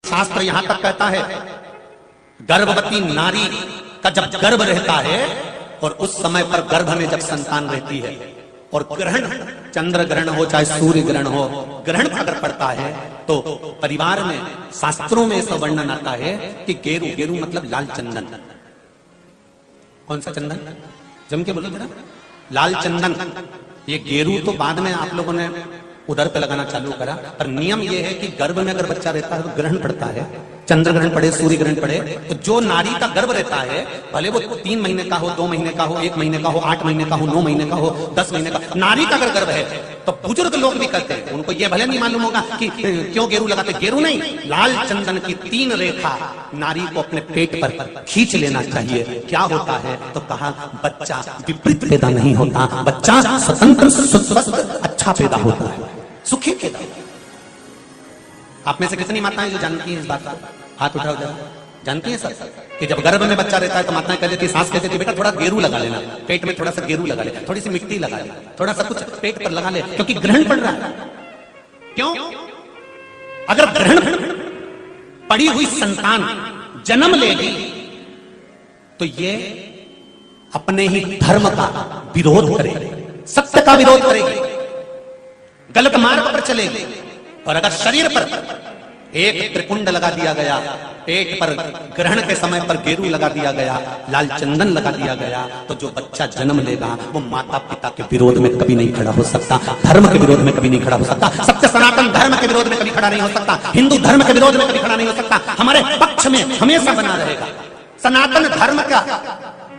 शास्त्र यहां तक कहता है गर्भवती नारी का जब गर्भ रहता है और उस समय पर गर्भ में जब संतान रहती है और ग्रहण, चंद्र ग्रहण हो चाहे सूर्य ग्रहण हो, ग्रहण अगर पड़ता है तो परिवार में शास्त्रों में ऐसा वर्णन आता है कि गेरू, गेरू मतलब लाल चंदन। कौन सा चंदन? जम के बोलो जरा। लाल चंदन। ये गेरू तो बाद में आप लोगों ने उधर पे लगाना चालू करा, पर नियम यह है कि गर्भ में अगर बच्चा रहता है तो ग्रहण पड़ता है, चंद्र ग्रहण पड़े, सूर्य ग्रहण पड़े, तो जो नारी का गर्भ रहता है, भले वो 3 महीने का हो, 2 महीने का हो, 1 महीने का हो, 8 महीने का हो, 9 महीने का हो, 10 महीने का, नारी का अगर गर्भ है तो बुजुर्ग लोग भी करते हैं। उनको ये भले नहीं मालूम होगा कि क्यों गेरू लगाते। गेरू नहीं, लाल चंदन की 3 रेखा नारी को अपने पेट पर खींच लेना चाहिए। क्या होता है तो कहा बच्चा विपरीत पैदा नहीं होता, बच्चा स्वतंत्र स्वस्थ अच्छा पैदा होता है, सुखी पैदा। आप में से कितनी माताएं जो जानती हैं इस बात को? हाथ उठाओ जरा। जानती हैं सर कि जब गर्भ में बच्चा रहता है तो माताएं कह देती, सास कहती थी बेटा थोड़ा गेरू लगा लेना, पेट में थोड़ा सा गेरू लगा ले, थोड़ी सी मिट्टी लगा ले, थोड़ा सा कुछ पेट पर लगा ले, क्योंकि ग्रहण पड़ रहा है। क्यों? अगर ग्रहण पड़ी हुई संतान जन्म लेगी तो ये अपने ही धर्म का विरोध करेगी, सत्य का विरोध करेगी, गलत मार्ग पर चलेगी। और अगर शरीर पर एक त्रिपुंड लगा दिया गया, पेट पर ग्रहण के समय पर गेरू लगा दिया गया, लाल चंदन लगा दिया गया, तो जो बच्चा जन्म लेगा वो माता पिता के विरोध में कभी नहीं खड़ा हो सकता, धर्म के विरोध में कभी नहीं खड़ा हो सकता, सत्य सनातन धर्म के विरोध में कभी खड़ा नहीं हो सकता, हिंदू धर्म के विरोध में कभी खड़ा नहीं हो सकता, हमारे पक्ष में हमेशा बना रहेगा। सनातन धर्म का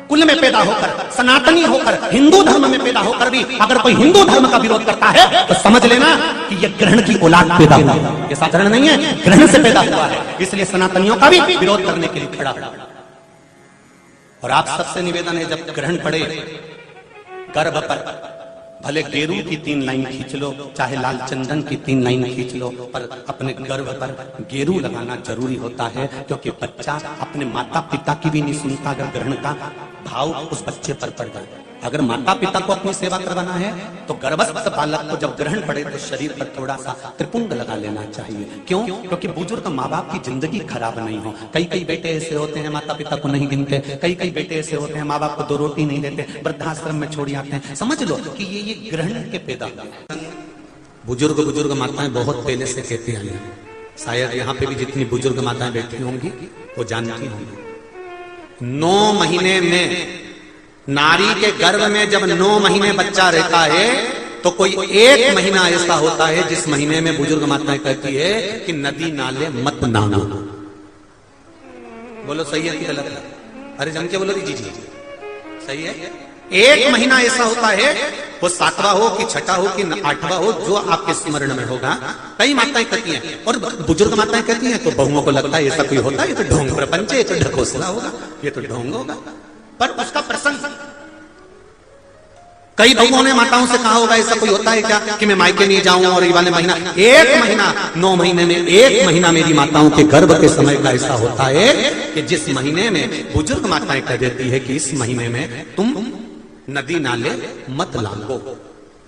कुल में पैदा होकर, सनातनी होकर, हिंदू धर्म में पैदा होकर भी अगर कोई हिंदू धर्म का विरोध करता है तो समझ लेना कि यह ग्रहण की औलाद पैदा हुआ है, ये साधारण नहीं है, ग्रहण से पैदा हुआ है। इसलिए सनातनियों का भी विरोध करने के लिए खड़ा हुआ। और आप सबसे निवेदन है, जब ग्रहण पड़े गर्भ पर भले गेरू की 3 लाइन खींच लो, चाहे लाल चंदन की 3 लाइन खींच लो, पर अपने गर्भ पर गेरू लगाना जरूरी होता है, क्योंकि बच्चा अपने माता पिता की भी नहीं सुनता अगर ग्रहण का भाव उस बच्चे पर पड़ गया। अगर माता पिता को अपनी सेवा करवाना है तो गर्भस्थ बालक को जब ग्रहण पड़े तो शरीर पर थोड़ा सा त्रिपुंड लगा लेना चाहिए। क्यों? क्योंकि बुजुर्ग माँ बाप की जिंदगी खराब नहीं हो। कई बेटे ऐसे होते हैं माता पिता को नहीं गिनते, कई बेटे ऐसे होते हैं माँ बाप को 2 रोटी नहीं देते, वृद्धाश्रम में छोड़ आते हैं। समझ लो कि ये ग्रहण के पैदा बुजुर्ग माताएं बहुत पहले से कहती आई हैं, शायद यहाँ पे भी जितनी बुजुर्ग माताएं बैठी होंगी वो जानती होंगी। 9 महीने में नारी के गर्भ में जब 9 महीने बच्चा रहता है तो कोई 1 महीना ऐसा होता है जिस महीने में बुजुर्ग माताएं कहती है कि नदी नाले मत नहाना। बोलो सही है कि गलत है? अरे जम के बोलो जी जी सही है। 1 महीना ऐसा होता है, वो 7वां हो कि 6ठा हो कि 8वां हो, जो आपके स्मरण में होगा। कई माताएं कहती हैं और बुजुर्ग माताएं कहती हैं तो बहुओं को लगता है ऐसा कोई होता है, ये तो ढोंग प्रपंच है, ये तो ढकोसला होगा, ये तो ढोंग होगा। पर उसका प्रसंग कई बहुओं ने माताओं से कहा होगा ऐसा कोई होता है क्या कि मैं मायके नहीं जाऊं और ये वाले महीना 1 महीना 9 महीने में 1 महीना मेरी माताओं के गर्भ के समय का ऐसा होता है कि जिस महीने में बुजुर्ग माताएं कह देती है कि इस महीने में तुम नदी नाले मत लांगो,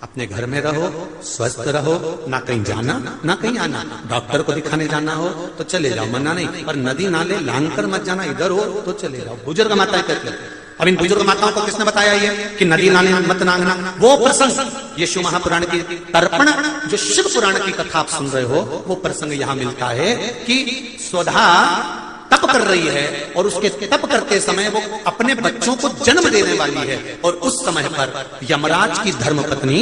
अपने घर में रहो, स्वस्थ रहो, ना कहीं जाना ना कहीं आना। डॉक्टर को दिखाने जाना हो तो चले जाओ, मना नहीं, पर नदी नाले लांग कर मत जाना, इधर हो तो चले जाओ। बुजुर्ग माताएं कहती हैं। अब इन बुजुर्ग माताओं को किसने बताया ये कि नदी नाले मत नांगना? वो प्रसंग ये शिव महापुराण की तर्पण, जो शिव पुराण की कथा आप सुन रहे हो, वो प्रसंग यहां मिलता है कि स्वधा तप कर रही है और उसके तप करते समय वो अपने बच्चों को जन्म देने वाली है, और उस समय पर यमराज की धर्मपत्नी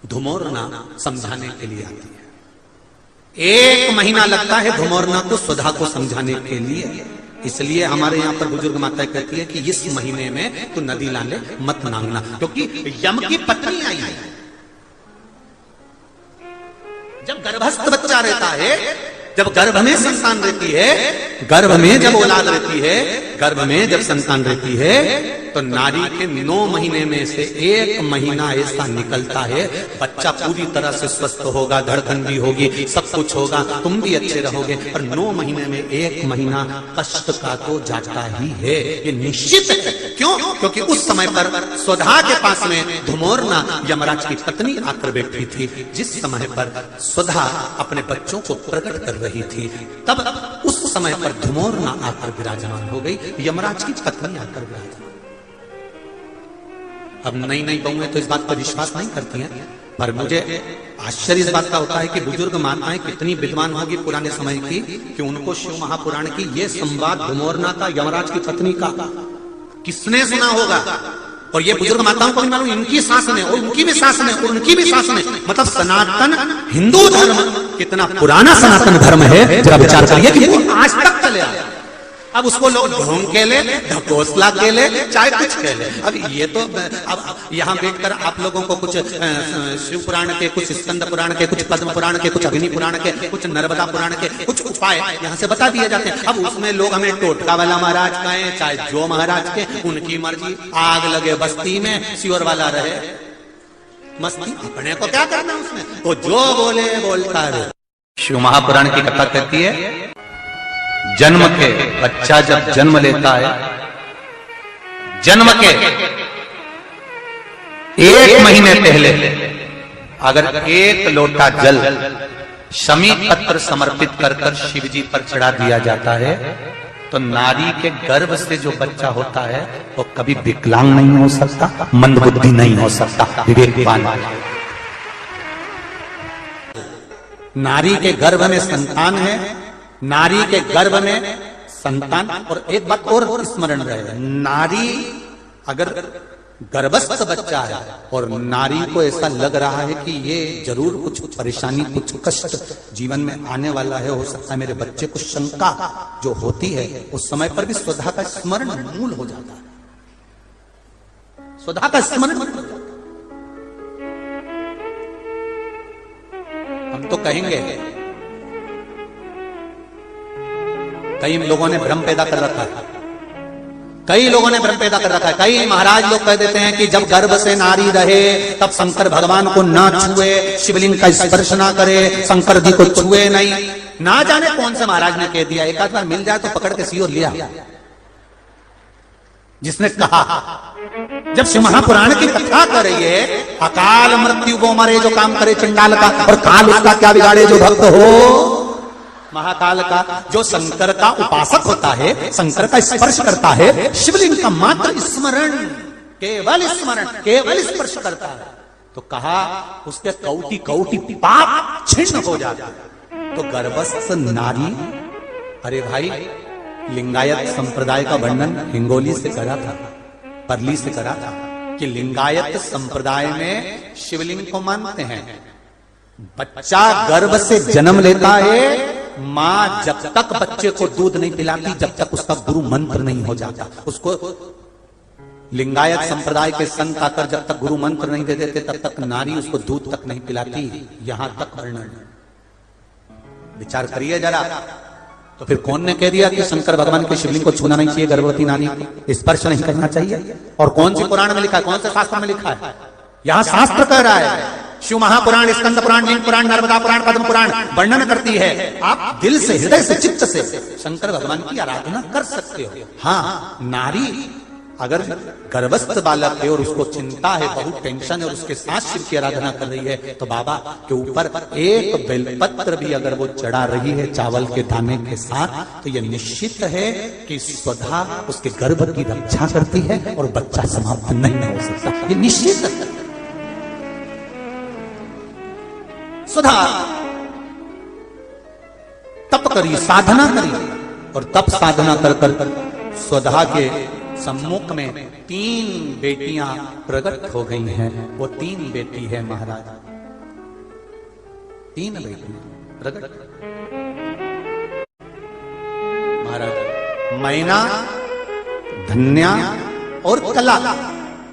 धुमोरना समझाने के लिए आती है। 1 महीना लगता है धुमोरना को स्वधा को समझाने के लिए। इसलिए हमारे यहाँ पर बुजुर्ग माताएं कहती है कि इस महीने में तो नदी नाले मत नांगना, क्योंकि यम की पत्नी आई है। जब गर्भस्थ बच्चा रहता है, जब गर्भ में संतान रहती है, गर्भ में जब औलाद रहती है, गर्भ में जब संतान रहती है, तो नारी के 9 महीने में से 1 महीना ऐसा निकलता है, बच्चा पूरी तरह से स्वस्थ होगा, धड़कन भी होगी, सब कुछ होगा, तुम भी अच्छे रहोगे। पर 9 महीने में 1 महीना कष्ट का तो जाता ही है, ये निश्चित है। क्यों? क्यों? क्योंकि उस समय पर स्वधा के पास में धुमोरना यमराज की पत्नी आकर बैठी थी। जिस समय पर स्वधा अपने बच्चों को प्रकट कर रही थी, तब उस समय पर धुमोरना आकर विराजमान हो गई, यमराज की पत्नी आकर विराजमान। अब नई नई बहुएं तो इस बात पर विश्वास नहीं करती हैं, पर मुझे आश्चर्य इस बात का होता है कि बुजुर्ग माताएं कितनी विद्वान होगी पुराने समय की, कि उनको शिव महापुराण की ये संवाद धुमोरना का यमराज की पत्नी का किसने सुना होगा। और ये बुजुर्ग माताओं को भी मालूम, इनकी सास ने और उनकी भी सास ने और उनकी भी सास ने, मतलब सनातन हिंदू धर्म कितना पुराना सनातन धर्म है, जरा विचार करिए कि वो आज तक चले आए। अब उसको लोग ढोंग के ले, ढकोसला के ले, चाहे कुछ के ले। अब ये तो अब यहाँ बैठकर आप लोगों को कुछ शिव पुराण के, कुछ स्कंद पुराण के, कुछ पद्म पुराण के, कुछ अग्नि पुराण के, कुछ नर्मदा पुराण के कुछ उपाय यहाँ से बता दिए जाते हैं। अब उसमें लोग हमें टोटका वाला महाराज कहें, चाहे जो महाराज के, उनकी मर्जी। आग लगे बस्ती में, सियोर वाला रहे मस्ती, अपने को क्या करना उसमें, तो जो बोले बोलता रहे। शिव महापुराण की कथा कहती है, जन्म के बच्चा जब जन्म लेता है, जन्म के 1 महीने पहले अगर 1 लोटा जल शमी पत्र समर्पित कर कर शिव जी पर चढ़ा दिया जाता है, तो नारी के गर्भ से जो बच्चा होता है वो कभी विकलांग नहीं हो सकता, मंदबुद्धि नहीं हो सकता, विवेकवान। नारी के गर्भ में संतान है, नारी के गर्भ में संतान। और एक बात और स्मरण रहे, नारी अगर गर्भस्थ बच्चा है और नारी को ऐसा लग रहा है कि ये जरूर कुछ परेशानी, कुछ कष्ट जीवन में आने वाला है, हो सकता है मेरे बच्चे को, शंका जो होती है, उस समय पर भी स्वधा का स्मरण मूल हो जाता है, स्वधा का स्मरण। हम तो कहेंगे, कई लोगों ने भ्रम पैदा कर रखा है, कई लोगों ने भ्रम पैदा कर रखा है। कई महाराज लोग कह देते हैं कि जब गर्भ से नारी रहे तब शंकर भगवान को ना छुए, शिवलिंग का स्पर्श ना करे, शंकर जी को छुए नहीं। ना जाने कौन से महाराज ने कह दिया, एक आध बार मिल जाए तो पकड़ के सियोर लिया, जिसने कहा। जब शिव महापुराण की कथा कर रही है, अकाल मृत्यु वो मरे जो काम करे चंडाल का, और काल उसका क्या बिगाड़े जो भक्त हो महाकाल का। जो शंकर का उपासक होता है, शंकर का स्पर्श करता है, शिवलिंग का मात्र स्मरण, केवल स्मरण, केवल स्पर्श करता है, तो कहा उसके कौटि कौटि पाप छिन्न हो जाता है। तो गर्भस्थ नारी, अरे भाई लिंगायत संप्रदाय का वर्णन हिंगोली से करा था, परली से करा था, कि लिंगायत संप्रदाय में शिवलिंग को मानते हैं। बच्चा गर्भ से जन्म लेता है, मां जब तक बच्चे को दूध नहीं पिलाती, जब तक उसका गुरु मंत्र नहीं हो जाता, उसको लिंगायत संप्रदाय के संत आकर जब तक गुरु मंत्र नहीं दे देते, तब तक नारी उसको दूध तक नहीं पिलाती। यहां तक वर्णन, विचार करिए जरा। तो फिर कौन ने कह दिया कि शंकर भगवान के शिवलिंग को छूना नहीं चाहिए, गर्भवती नारी को स्पर्श नहीं करना चाहिए? और कौन सी पुराण में लिखा है, कौन से शास्त्र में लिखा है? यहां शास्त्र कह रहा है, शिव महापुराण, स्कंद पुराण, लिंग पुराण, नर्मदा पुराण, पद्म पुराण वर्णन करती है। आप दिल से, हृदय से, चित्त से शंकर भगवान की आराधना कर सकते हो। हाँ, नारी अगर गर्भस्थ बालक है और उसको चिंता है, बहुत टेंशन है, और उसके साथ शिव की आराधना कर रही है, तो बाबा के ऊपर एक बेलपत्र भी अगर वो चढ़ा रही है चावल के दाने के साथ, तो ये निश्चित है कि स्वधा उसके गर्भ की रक्षा करती है और बच्चा समाप्त नहीं हो सकता, ये निश्चित है। स्वधा तप करी, साधना करी, और तप साधना कर कर स्वधा के सम्मुख में 3 बेटियां प्रकट हो गई हैं। वो 3 बेटी है महाराज, 3 बेटी प्रकट महाराज, मैना, धन्या और कला,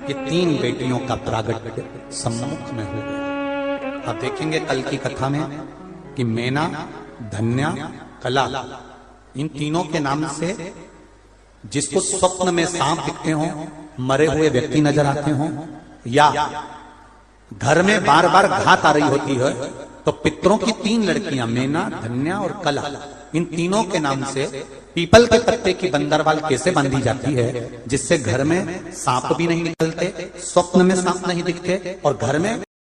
ये 3 बेटियों का प्रागट्य सम्मुख में हो गया। आप देखेंगे कल की कथा में कि मैना, धन्या, कला, इन तीनों के नाम से जिसको स्वप्न में सांप दिखते हो, मरे हुए व्यक्ति नजर आते हो, या घर में बार बार घात आ रही होती है, तो पितरों की 3 लड़कियां मैना, धन्या और कला, इन तीनों के नाम से पीपल के पत्ते की बंदरवाल कैसे बांधी जाती है जिससे घर में सांप भी नहीं निकलते, स्वप्न में सांप नहीं दिखते और घर में